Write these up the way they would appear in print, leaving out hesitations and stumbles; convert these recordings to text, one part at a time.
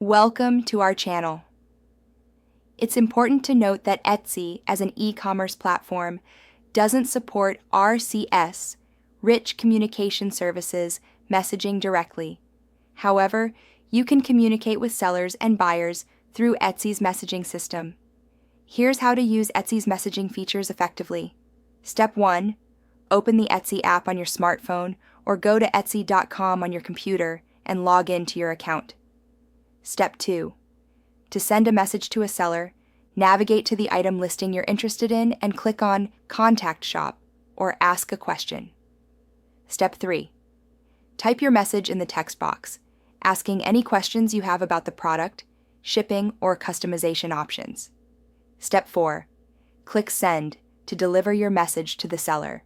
Welcome to our channel. It's important to note that Etsy, as an e-commerce platform, doesn't support RCS, Rich Communication Services, messaging directly. However, you can communicate with sellers and buyers through Etsy's messaging system. Here's how to use Etsy's messaging features effectively. Step 1. Open the Etsy app on your smartphone or go to etsy.com on your computer and log in to your account. Step 2. To send a message to a seller, navigate to the item listing you're interested in and click on Contact Shop or Ask a Question. Step 3. Type your message in the text box, asking any questions you have about the product, shipping, or customization options. Step 4. Click Send to deliver your message to the seller.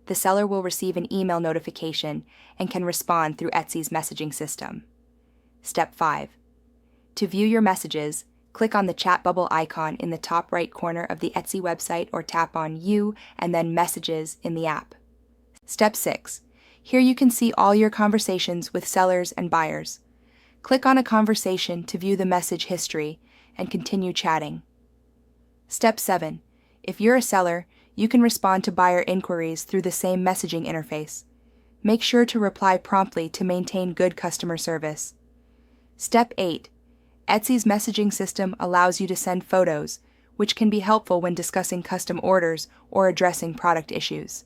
The seller will receive an email notification and can respond through Etsy's messaging system. Step 5. To view your messages, click on the chat bubble icon in the top right corner of the Etsy website or tap on You and then Messages in the app. Step 6. Here you can see all your conversations with sellers and buyers. Click on a conversation to view the message history and continue chatting. Step 7. If you're a seller, you can respond to buyer inquiries through the same messaging interface. Make sure to reply promptly to maintain good customer service. Step 8. Etsy's messaging system allows you to send photos, which can be helpful when discussing custom orders or addressing product issues.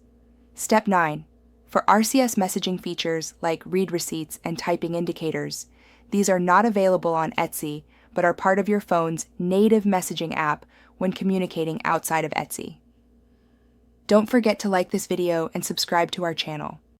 Step 9. For RCS messaging features like read receipts and typing indicators, these are not available on Etsy but are part of your phone's native messaging app when communicating outside of Etsy. Don't forget to like this video and subscribe to our channel.